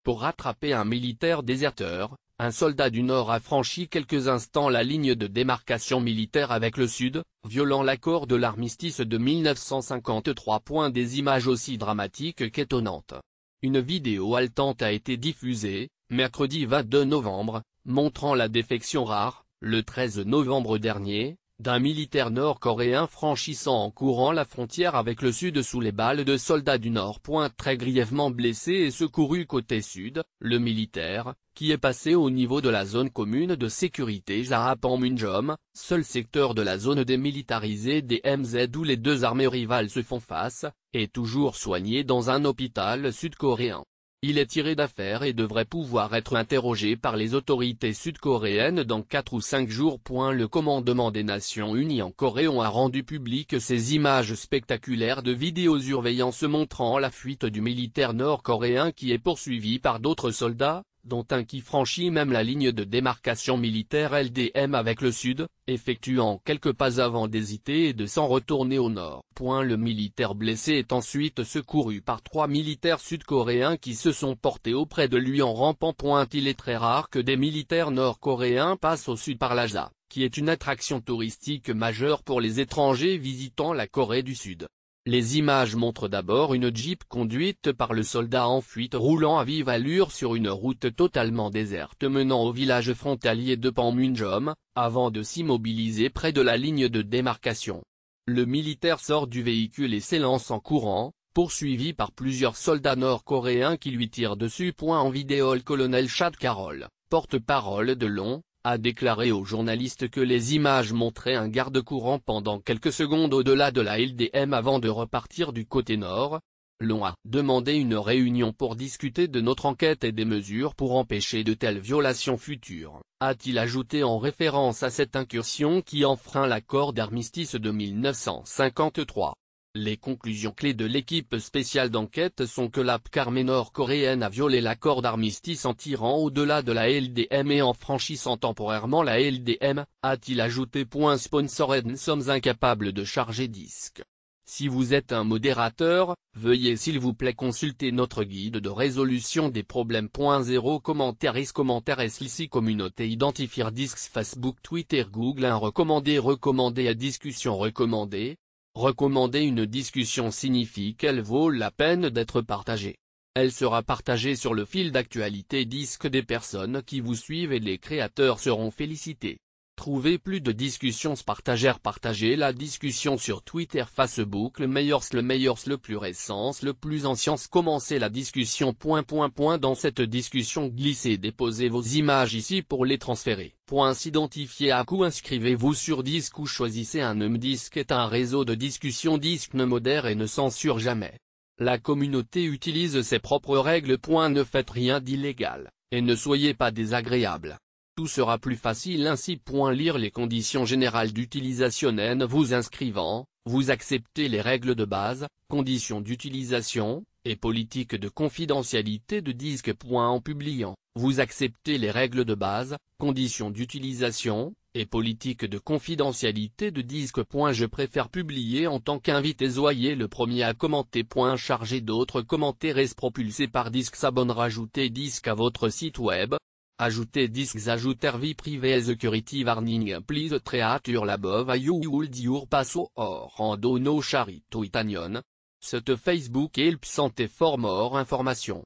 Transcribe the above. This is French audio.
Pour rattraper un militaire déserteur, un soldat du Nord a franchi quelques instants la ligne de démarcation militaire avec le Sud, violant l'accord de l'armistice de 1953. Des images aussi dramatiques qu'étonnantes. Une vidéo haletante a été diffusée, mercredi 22 novembre, montrant la défection rare, le 13 novembre dernier, d'un militaire nord-coréen franchissant en courant la frontière avec le Sud sous les balles de soldats du Nord. Très grièvement blessé et secouru côté Sud, le militaire, qui est passé au niveau de la zone commune de sécurité Japan-Munjom, seul secteur de la zone démilitarisée des MZ où les deux armées rivales se font face, est toujours soigné dans un hôpital sud-coréen. Il est tiré d'affaire et devrait pouvoir être interrogé par les autorités sud-coréennes dans 4 ou 5 jours. Le commandement des Nations Unies en Corée a rendu publiques ces images spectaculaires de vidéosurveillance montrant la fuite du militaire nord-coréen qui est poursuivi par d'autres soldats, dont un qui franchit même la ligne de démarcation militaire LDM avec le Sud, effectuant quelques pas avant d'hésiter et de s'en retourner au nord. Le militaire blessé est ensuite secouru par 3 militaires sud-coréens qui se sont portés auprès de lui en rampant. Il est très rare que des militaires nord-coréens passent au sud par l'Aja, qui est une attraction touristique majeure pour les étrangers visitant la Corée du Sud. Les images montrent d'abord une Jeep conduite par le soldat en fuite roulant à vive allure sur une route totalement déserte menant au village frontalier de Panmunjom, avant de s'immobiliser près de la ligne de démarcation. Le militaire sort du véhicule et s'élance en courant, poursuivi par plusieurs soldats nord-coréens qui lui tirent dessus. En vidéo, le colonel Chad Carroll, porte-parole de l'ONU, a déclaré aux journalistes que les images montraient un garde courant pendant quelques secondes au-delà de la LDM avant de repartir du côté nord. L'ONU a demandé une réunion pour discuter de notre enquête et des mesures pour empêcher de telles violations futures, a-t-il ajouté en référence à cette incursion qui enfreint l'accord d'armistice de 1953. Les conclusions clés de l'équipe spéciale d'enquête sont que l'armée nord-coréenne a violé l'accord d'armistice en tirant au-delà de la LDM et en franchissant temporairement la LDM, a-t-il ajouté. Sponsored. Nous sommes incapables de charger disque. Si vous êtes un modérateur, veuillez s'il vous plaît consulter notre guide de résolution des problèmes. 0 commentaires ici communauté identifier disques Facebook Twitter Google 1 recommander à discussion recommandée. Recommander une discussion signifie qu'elle vaut la peine d'être partagée. Elle sera partagée sur le fil d'actualité disque des personnes qui vous suivent et les créateurs seront félicités. Trouvez plus de discussions partagez la discussion sur Twitter Facebook le meilleur le plus récent le plus ancien commencez la discussion. Dans cette discussion glissez déposez vos images ici pour les transférer. S'identifier à coup inscrivez-vous sur Disque ou choisissez un nom. Disque est un réseau de discussion. Disque ne modère et ne censure jamais. La communauté utilise ses propres règles. Ne faites rien d'illégal, et ne soyez pas désagréable. Tout sera plus facile ainsi. Lire les conditions générales d'utilisation. Vous inscrivant, vous acceptez les règles de base, conditions d'utilisation, et politique de confidentialité de disque. En publiant, vous acceptez les règles de base, conditions d'utilisation, et politique de confidentialité de disque. Je préfère publier en tant qu'invité. Soyez le premier à commenter. Charger d'autres commentaires propulsés par disque. S'abonner. Rajouter disque à votre site web. Ajouter disques. Ajouter vie privée. Security warning. Please treat your love you hold your passo or rando no charito italian. Cette Facebook help santé for more information.